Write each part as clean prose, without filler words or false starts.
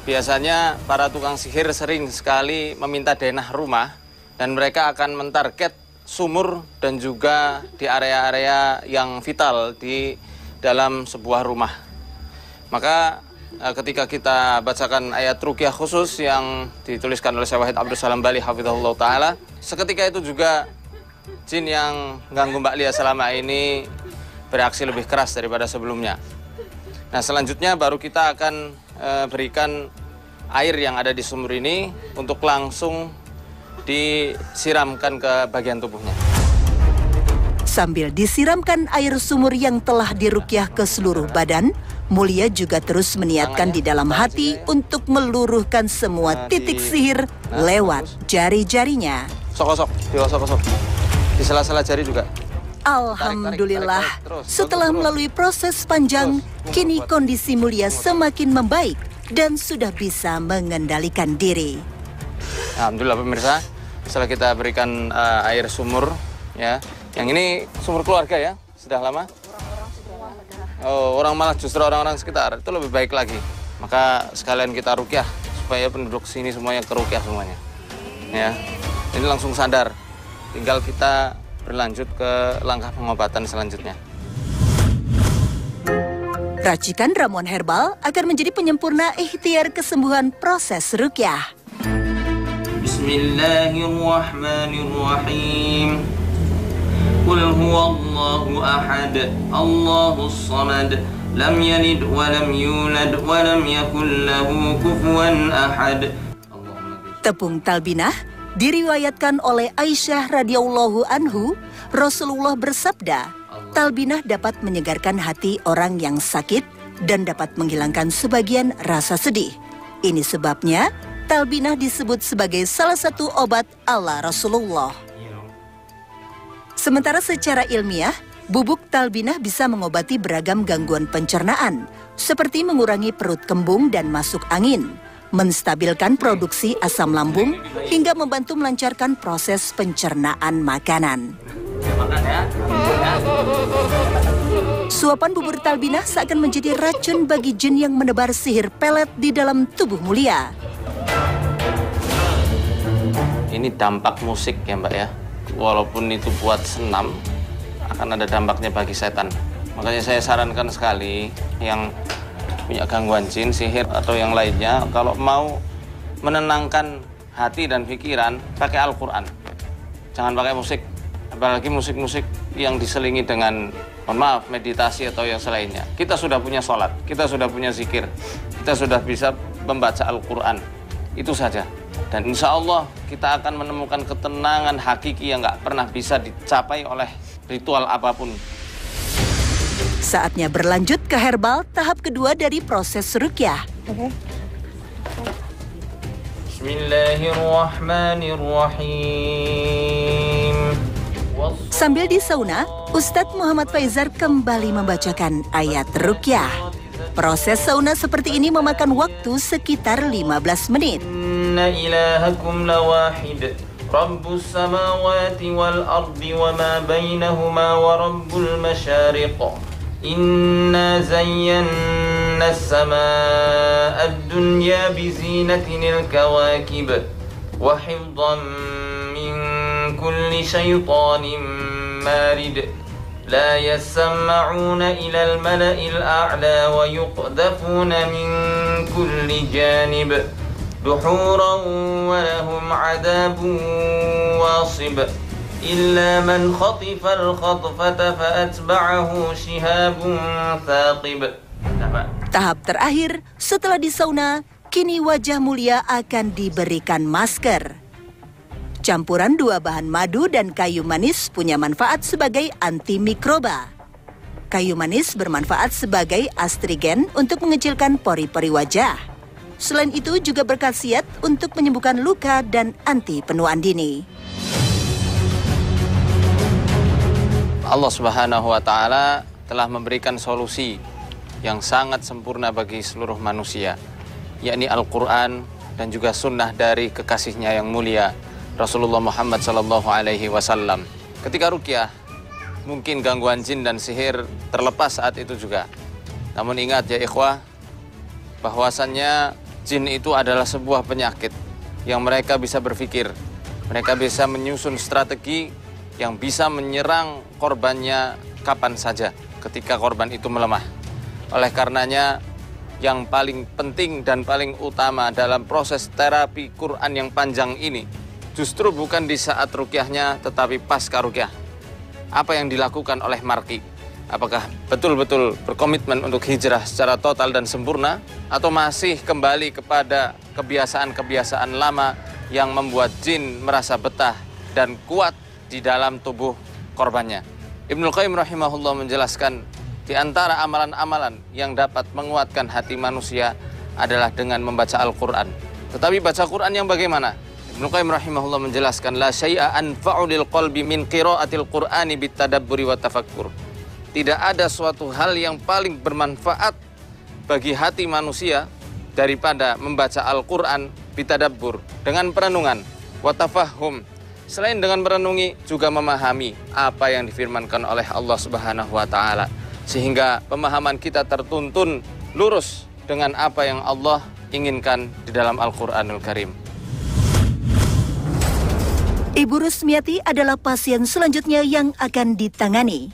biasanya para tukang sihir sering sekali meminta denah rumah dan mereka akan mentarget sumur dan juga di area-area yang vital di dalam sebuah rumah. Maka ketika kita bacakan ayat ruqyah khusus yang dituliskan oleh Syekh Wahid Abdul Salam Bali hafizahullah taala, seketika itu juga jin yang ganggu Mbak Lia selama ini bereaksi lebih keras daripada sebelumnya. Nah, selanjutnya baru kita akan berikan air yang ada di sumur ini untuk langsung disiramkan ke bagian tubuhnya. Sambil disiramkan air sumur yang telah diruqyah ke seluruh badan, Mulia juga terus meniatkan di dalam hati untuk meluruhkan semua titik sihir lewat jari-jarinya. Sok-sok, sok-sok. Di sela-sela jari juga. Alhamdulillah, setelah melalui proses panjang, kini kondisi Mulia semakin membaik dan sudah bisa mengendalikan diri. Alhamdulillah pemirsa, setelah kita berikan air sumur, ya, yang ini sumur keluarga ya, sudah lama. Oh, orang orang sekitar itu lebih baik lagi. Maka sekalian kita ruqyah supaya penduduk sini semuanya keruqyah semuanya. Ya, ini langsung sadar. Tinggal kita berlanjut ke langkah pengobatan selanjutnya. Racikan ramuan herbal akan menjadi penyempurna ikhtiar kesembuhan proses ruqyah. Bismillahirrahmanirrahim. Qul huwallahu ahad, Allahus samad, lam yalid wa lam yulad wa lam yakul lahu kufuwan ahad. Tepung talbinah diriwayatkan oleh Aisyah radhiyallahu anhu, Rasulullah bersabda, talbinah dapat menyegarkan hati orang yang sakit dan dapat menghilangkan sebagian rasa sedih. Ini sebabnya talbinah disebut sebagai salah satu obat ala Rasulullah. Sementara secara ilmiah, bubuk talbinah bisa mengobati beragam gangguan pencernaan, seperti mengurangi perut kembung dan masuk angin, menstabilkan produksi asam lambung, hingga membantu melancarkan proses pencernaan makanan. Suapan bubur talbinah seakan menjadi racun bagi jin yang menebar sihir pelet di dalam tubuh Mulia. Ini dampak musik ya Mbak ya. Walaupun itu buat senam, akan ada dampaknya bagi setan. Makanya saya sarankan sekali yang punya gangguan jin, sihir atau yang lainnya, kalau mau menenangkan hati dan pikiran, pakai Al-Quran. Jangan pakai musik, apalagi musik-musik yang diselingi dengan, mohon maaf, meditasi atau yang selainnya. Kita sudah punya sholat, kita sudah punya zikir, kita sudah bisa membaca Al-Quran. Itu saja. Dan insya Allah kita akan menemukan ketenangan hakiki yang nggak pernah bisa dicapai oleh ritual apapun. Saatnya berlanjut ke herbal tahap kedua dari proses ruqyah. Bismillahirrahmanirrahim. Sambil di sauna, Ustadz Muhammad Faizar kembali membacakan ayat ruqyah. Proses sauna seperti ini memakan waktu sekitar 15 menit. Inna ilahakum lawahid, Rabbus samawati wal ardi wa ma bainahuma wa rabbul masyariq. Inna zayyana as-samaa ad-dunya bizinatinil kawakib wa hifdhan min kulli syaitanin marid. لا يسمعون إلى الملأ الأعلى ويقذفون من كل جانب دحورا ولهم عذاب واصب إلا من خطف الخطفة فأتبعه شهاب ثاقب. Tahap terakhir, setelah di sauna, kini wajah Mulia akan diberikan masker. Campuran dua bahan madu dan kayu manis punya manfaat sebagai antimikroba. Kayu manis bermanfaat sebagai astrigen untuk mengecilkan pori-pori wajah. Selain itu juga berkhasiat untuk menyembuhkan luka dan anti penuaan dini. Allah Subhanahu wa taala telah memberikan solusi yang sangat sempurna bagi seluruh manusia, yakni Al-Qur'an dan juga sunnah dari kekasihnya yang mulia Rasulullah Muhammad sallallahu alaihi wasallam. Ketika ruqyah, mungkin gangguan jin dan sihir terlepas saat itu juga. Namun ingat ya ikhwah, bahwasannya jin itu adalah sebuah penyakit yang mereka bisa berpikir. Mereka bisa menyusun strategi yang bisa menyerang korbannya kapan saja ketika korban itu melemah. Oleh karenanya, yang paling penting dan paling utama dalam proses terapi Quran yang panjang ini justru bukan di saat rukyahnya, tetapi pasca rukyah. Apa yang dilakukan oleh marki? Apakah betul-betul berkomitmen untuk hijrah secara total dan sempurna, atau masih kembali kepada kebiasaan-kebiasaan lama yang membuat jin merasa betah dan kuat di dalam tubuh korbannya? Ibnul Qayyim rahimahullah menjelaskan, di antara amalan-amalan yang dapat menguatkan hati manusia adalah dengan membaca Al-Quran. Tetapi baca Quran yang bagaimana? Ibnu Qayyim rahimahullah menjelaskan, la syai'a anfa'u lil qalbi min qira'atil Qur'ani bitadabburi wa tafakkur. Tidak ada suatu hal yang paling bermanfaat bagi hati manusia daripada membaca Al-Quran bitadabbur, dengan perenungan, wa tafahum. Selain dengan merenungi, juga memahami apa yang difirmankan oleh Allah Subhanahu wa Ta'ala, sehingga pemahaman kita tertuntun lurus dengan apa yang Allah inginkan di dalam Al-Quranul Karim. Ibu Rusmiati adalah pasien selanjutnya yang akan ditangani.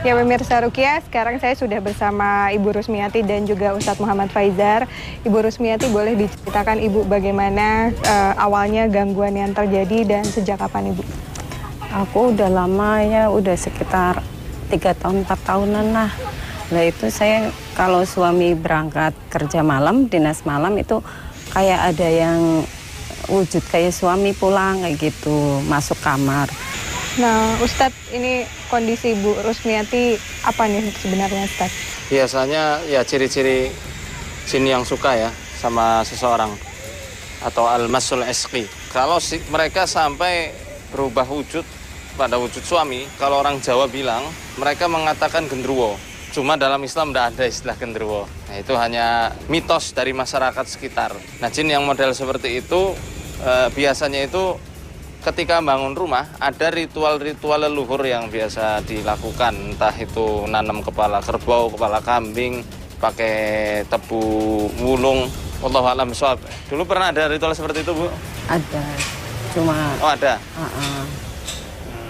Ya pemirsa Rukyah, sekarang saya sudah bersama Ibu Rusmiati dan juga Ustadz Muhammad Faizar. Ibu Rusmiati, boleh diceritakan Ibu bagaimana awalnya gangguan yang terjadi dan sejak kapan Ibu? Aku udah lama ya, udah sekitar 3 tahun, 4 tahunan lah. Nah itu saya kalau suami berangkat kerja malam, dinas malam itu kayak ada yang wujud kayak suami pulang kayak gitu, masuk kamar. Nah Ustadz, ini kondisi Bu Rusmiati apa nih sebenarnya Ustadz? Biasanya ya ciri-ciri jin yang suka ya sama seseorang atau al-masul isqi. Kalau mereka sampai berubah wujud pada wujud suami, kalau orang Jawa bilang mereka mengatakan genderuwo. Cuma dalam Islam tidak ada istilah genderuwo. Nah, itu hanya mitos dari masyarakat sekitar. Nah, jin yang model seperti itu biasanya itu ketika bangun rumah ada ritual-ritual leluhur yang biasa dilakukan, entah itu nanam kepala kerbau, kepala kambing, pakai tebu wulung. Wallahu a'lam bishawab. Dulu pernah ada ritual seperti itu, Bu? Ada, cuma... Oh, ada?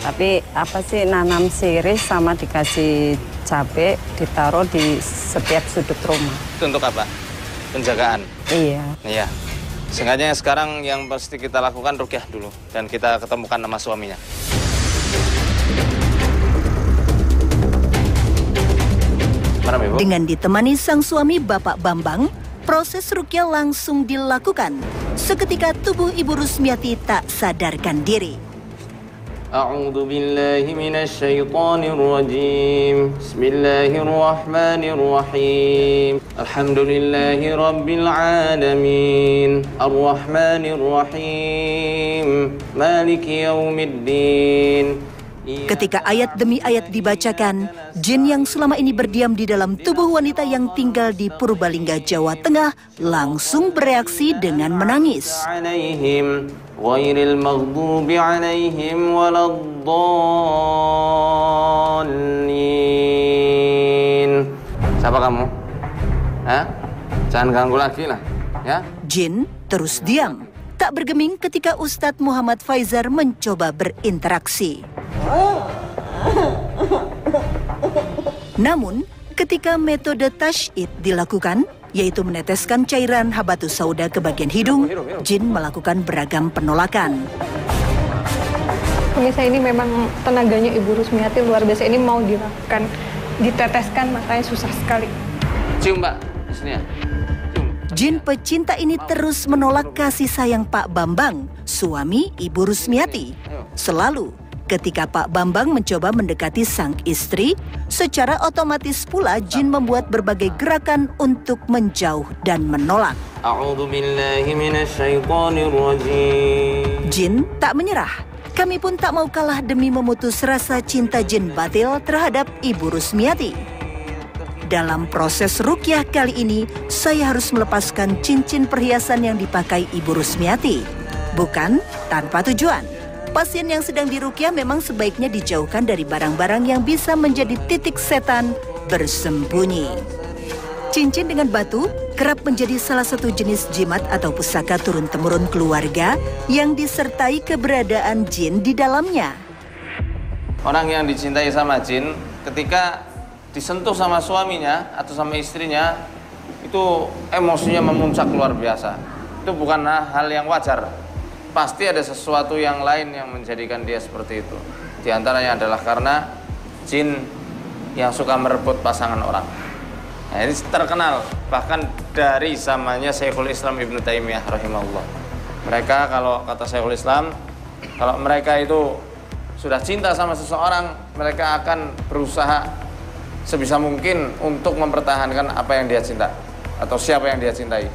Tapi apa sih, nanam sirih sama dikasih cabai, ditaruh di setiap sudut rumah. Itu untuk apa? Penjagaan? Iya. Iya. Sengaja sekarang yang pasti kita lakukan rukyah dulu dan kita ketemukan nama suaminya. Dengan ditemani sang suami Bapak Bambang, proses rukyah langsung dilakukan. Seketika tubuh Ibu Rusmiati tak sadarkan diri. A'udzu billahi minasy syaithanir rajim. Bismillahirrahmanirrahim. Alhamdulillahi rabbil alamin. Arrahmanir rahim. Maliki yaumiddin. Ketika ayat demi ayat dibacakan, jin yang selama ini berdiam di dalam tubuh wanita yang tinggal di Purbalingga, Jawa Tengah langsung bereaksi dengan menangis. Ghairil maghdubi alaihim waladdallin. Siapa kamu? Hah? Jangan ganggu lagi lah, ya? Jin terus diam, tak bergeming ketika Ustadz Muhammad Faizar mencoba berinteraksi. Namun, ketika metode tasydid dilakukan, yaitu meneteskan cairan habatus sauda ke bagian hidung, jin melakukan beragam penolakan. Pemirsa, ini memang tenaganya Ibu Rusmiati luar biasa. Ini mau dilakukan, diteteskan, makanya susah sekali. Cium, Mbak. Sini ya. Jin pecinta ini terus menolak kasih sayang Pak Bambang, suami Ibu Rusmiati. Selalu ketika Pak Bambang mencoba mendekati sang istri, secara otomatis pula jin membuat berbagai gerakan untuk menjauh dan menolak. Jin tak menyerah. Kami pun tak mau kalah demi memutus rasa cinta jin batil terhadap Ibu Rusmiati. Dalam proses rukyah kali ini, saya harus melepaskan cincin perhiasan yang dipakai Ibu Rusmiati. Bukan tanpa tujuan. Pasien yang sedang dirukyah memang sebaiknya dijauhkan dari barang-barang yang bisa menjadi titik setan bersembunyi. Cincin dengan batu kerap menjadi salah satu jenis jimat atau pusaka turun-temurun keluarga yang disertai keberadaan jin di dalamnya. Orang yang dicintai sama jin ketika disentuh sama suaminya atau sama istrinya itu emosinya memuncak luar biasa. Itu bukan hal yang wajar. Pasti ada sesuatu yang lain yang menjadikan dia seperti itu. Di antaranya adalah karena jin yang suka merebut pasangan orang. Nah, ini terkenal bahkan dari zamannya Syekhul Islam Ibnu Taimiyah rahimahullah. Mereka, kalau kata Syekhul Islam, kalau mereka itu sudah cinta sama seseorang, mereka akan berusaha sebisa mungkin untuk mempertahankan apa yang dia cinta atau siapa yang dia cintai.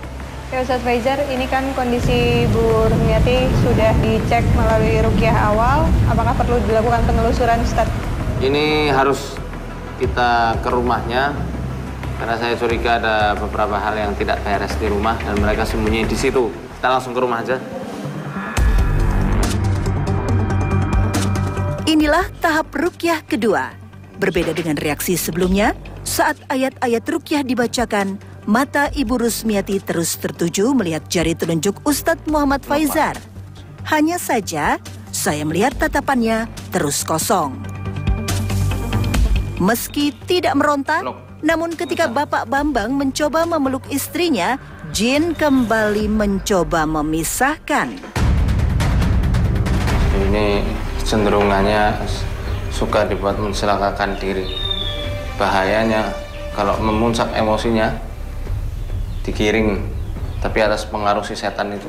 Ya Ustadz Faizar, ini kan kondisi Bu Rusmiati sudah dicek melalui ruqyah awal. Apakah perlu dilakukan penelusuran, Ustadz? Ini harus kita ke rumahnya, karena saya curiga ada beberapa hal yang tidak beres di rumah dan mereka sembunyi di situ. Kita langsung ke rumah aja. Inilah tahap ruqyah kedua. Berbeda dengan reaksi sebelumnya, saat ayat-ayat ruqyah dibacakan, mata Ibu Rusmiati terus tertuju melihat jari telunjuk Ustadz Muhammad Faizar. Hanya saja, saya melihat tatapannya terus kosong. Meski tidak meronta, namun ketika Bapak Bambang mencoba memeluk istrinya, jin kembali mencoba memisahkan. Ini cenderungannya suka dibuat mencelakakan diri. Bahayanya kalau memuncak emosinya, digiring, tapi atas pengaruh si setan itu.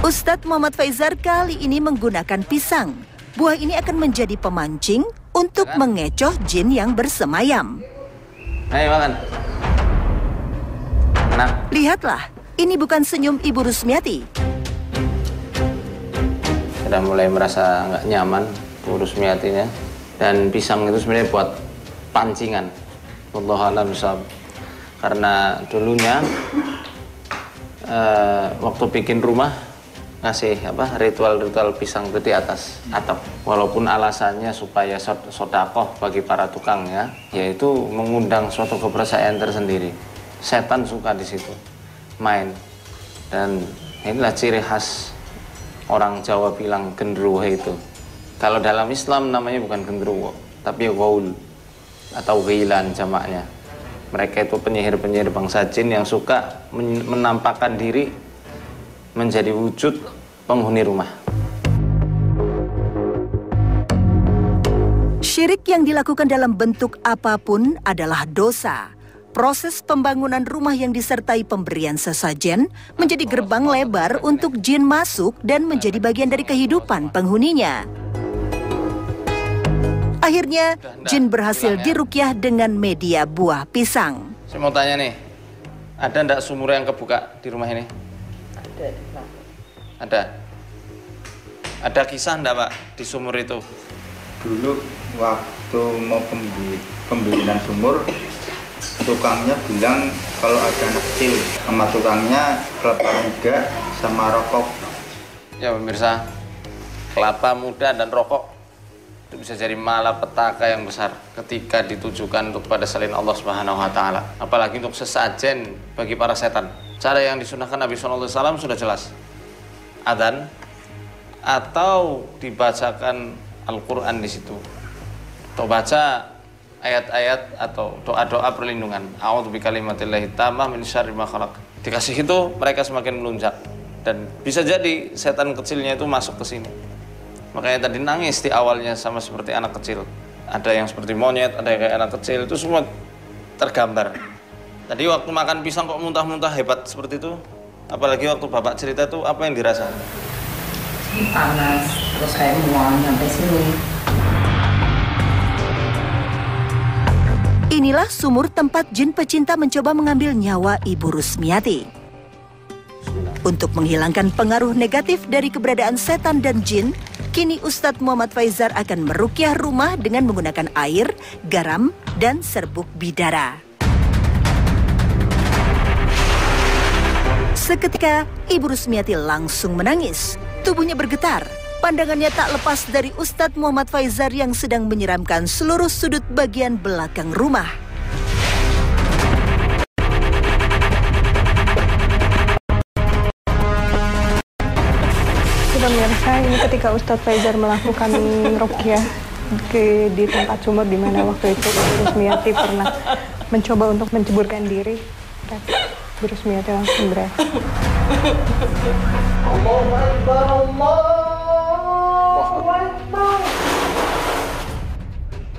Ustadz Muhammad Faizar kali ini menggunakan pisang. Buah ini akan menjadi pemancing untuk mengecoh jin yang bersemayam. Ayo makan. Enak. Lihatlah, ini bukan senyum Ibu Rusmiati. Sudah mulai merasa nggak nyaman Ibu Rusmiatinya. Dan pisang itu sebenarnya buat pancingan. Wallahu a'lam bishawab. Karena dulunya waktu bikin rumah ngasih ritual-ritual pisang itu di atas atap. Walaupun alasannya supaya sodakoh bagi para tukangnya, yaitu mengundang suatu kepercayaan tersendiri. Setan suka di situ main, dan inilah ciri khas orang Jawa bilang gendruwo itu. Kalau dalam Islam namanya bukan gendruwo, tapi ghaul atau ghilan jamaknya. Mereka itu penyihir-penyihir bangsa jin yang suka menampakkan diri menjadi wujud penghuni rumah. Syirik yang dilakukan dalam bentuk apapun adalah dosa. Proses pembangunan rumah yang disertai pemberian sesajen menjadi gerbang lebar untuk jin masuk dan menjadi bagian dari kehidupan penghuninya. Akhirnya, jin berhasil diruqyah dengan media buah pisang. Saya mau tanya nih, ada ndak sumur yang kebuka di rumah ini? Ada. Ada kisah ndak Pak di sumur itu? Dulu waktu mau pembelian sumur, tukangnya bilang kalau ada anak kecil, sama tukangnya kelapa muda sama rokok. Ya pemirsa, kelapa muda dan rokok itu bisa jadi malapetaka yang besar ketika ditujukan untuk pada selain Allah Subhanahu wa taala, apalagi untuk sesajen bagi para setan. Cara yang disunahkan Nabi SAW sudah jelas. Adzan atau dibacakan Al-Qur'an di situ. Atau baca ayat-ayat atau doa-doa perlindungan. A'udzu bikalimatillahi tammah min syarri ma khalaq. Dikasih itu mereka semakin melunjak, dan bisa jadi setan kecilnya itu masuk ke sini. Makanya tadi nangis di awalnya sama seperti anak kecil. Ada yang seperti monyet, ada yang kayak anak kecil, itu semua tergambar. Tadi waktu makan pisang kok muntah-muntah hebat seperti itu? Apalagi waktu Bapak cerita itu, apa yang dirasa? Panas, terus kayak mual sampai sini. Inilah sumur tempat jin pecinta mencoba mengambil nyawa Ibu Rusmiati. Untuk menghilangkan pengaruh negatif dari keberadaan setan dan jin, kini Ustadz Muhammad Faizar akan meruqyah rumah dengan menggunakan air, garam, dan serbuk bidara. Seketika, Ibu Rusmiati langsung menangis. Tubuhnya bergetar. Pandangannya tak lepas dari Ustadz Muhammad Faizar yang sedang menyiramkan seluruh sudut bagian belakang rumah. Pemirsa, ini ketika Ustadz Faizar melakukan ruqyah di tempat sumur di mana waktu itu Ibu Rusmiati pernah mencoba untuk menceburkan diri. Ibu Rusmiati langsung bereaksi. Allahu Akbar, Allahu Akbar.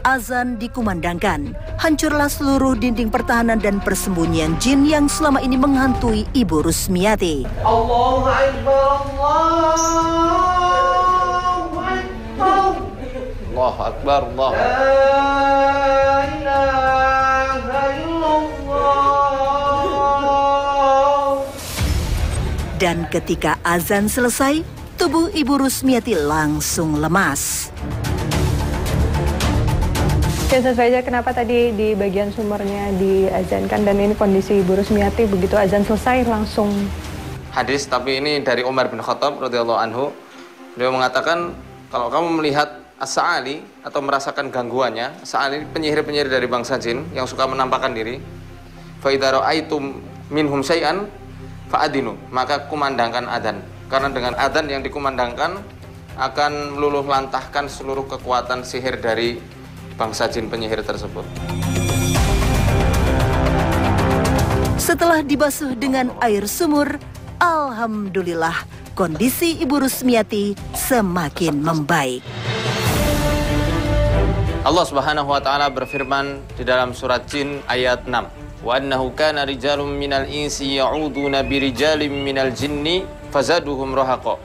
Azan dikumandangkan, hancurlah seluruh dinding pertahanan dan persembunyian jin yang selama ini menghantui Ibu Rusmiati. Allahu Akbar, Allahu Akbar. Allahu Akbar, Allah. La ilaha illallah. Dan ketika azan selesai, tubuh Ibu Rusmiati langsung lemas. Ustadz Faizar, kenapa tadi di bagian sumurnya diazankan dan ini kondisi Ibu Rusmiati begitu azan selesai langsung? Hadis, tapi ini dari Umar bin Khattab radhiyallahu anhu. Beliau mengatakan, kalau kamu melihat as-sa'ali atau merasakan gangguannya, as-sa'ali penyihir-penyihir dari bangsa jin yang suka menampakkan diri, fa idza ra'aitum minhum syai'an fa'adinu, maka kumandangkan adzan. Karena dengan adzan yang dikumandangkan akan meluluh lantahkan seluruh kekuatan sihir dari bangsa jin penyihir tersebut. Setelah dibasuh dengan air sumur, alhamdulillah kondisi Ibu Rusmiati semakin membaik. Allah Subhanahu wa taala berfirman di dalam surat Jin ayat 6. Wa annahu kana rijalun minal insi ya'uduna birijalin minal jinni fazaduhum rahaqa.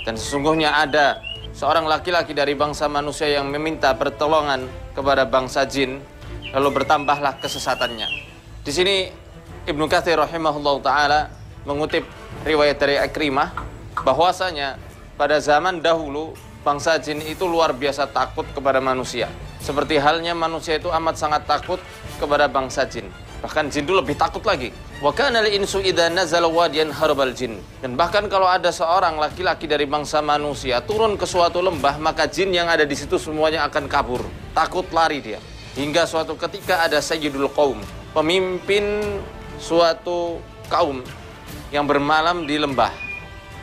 Dan sesungguhnya ada seorang laki-laki dari bangsa manusia yang meminta pertolongan kepada bangsa jin, lalu bertambahlah kesesatannya. Di sini Ibnu Katsir rahimahullah taala mengutip riwayat dari Ikrimah bahwasanya pada zaman dahulu bangsa jin itu luar biasa takut kepada manusia. Seperti halnya manusia itu amat sangat takut kepada bangsa jin. Bahkan jin itu lebih takut lagi. Wa kana al-insu idza nazala wadiyan harbal jin. Dan bahkan kalau ada seorang laki-laki dari bangsa manusia turun ke suatu lembah, maka jin yang ada di situ semuanya akan kabur. Takut lari dia. Hingga suatu ketika ada sayyidul qaum, pemimpin suatu kaum yang bermalam di lembah.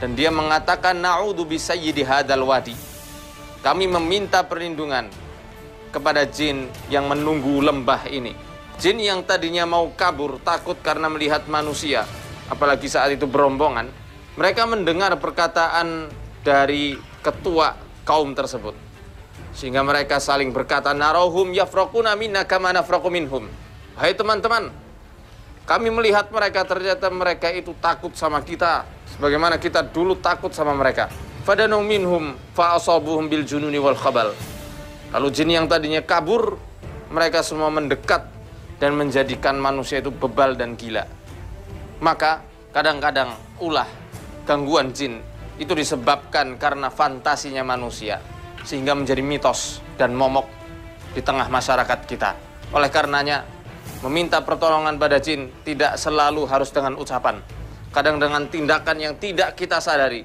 Dan dia mengatakan, na'udzu bi sayyidi hadzal wadi. Kami meminta perlindungan kepada jin yang menunggu lembah ini. Jin yang tadinya mau kabur, takut karena melihat manusia, apalagi saat itu berombongan, mereka mendengar perkataan dari ketua kaum tersebut. Sehingga mereka saling berkata, narahum yafraquna minna kama nafraqu minhum. Hai teman-teman, kami melihat mereka, ternyata mereka itu takut sama kita, sebagaimana kita dulu takut sama mereka. Fadanu minhum fa'asabuhum bil jununi wal khabal. Lalu jin yang tadinya kabur, mereka semua mendekat dan menjadikan manusia itu bebal dan gila. Maka kadang-kadang ulah gangguan jin itu disebabkan karena fantasinya manusia, sehingga menjadi mitos dan momok di tengah masyarakat kita. Oleh karenanya, meminta pertolongan pada jin tidak selalu harus dengan ucapan. Kadang dengan tindakan yang tidak kita sadari,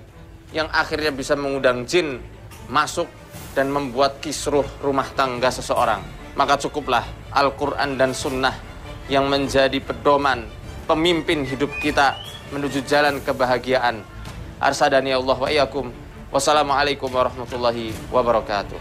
yang akhirnya bisa mengundang jin masuk dan membuat kisruh rumah tangga seseorang. Maka cukuplah Al-Quran dan Sunnah yang menjadi pedoman pemimpin hidup kita menuju jalan kebahagiaan. Arsadani Allah wa iyyakum. Wassalamualaikum warahmatullahi wabarakatuh.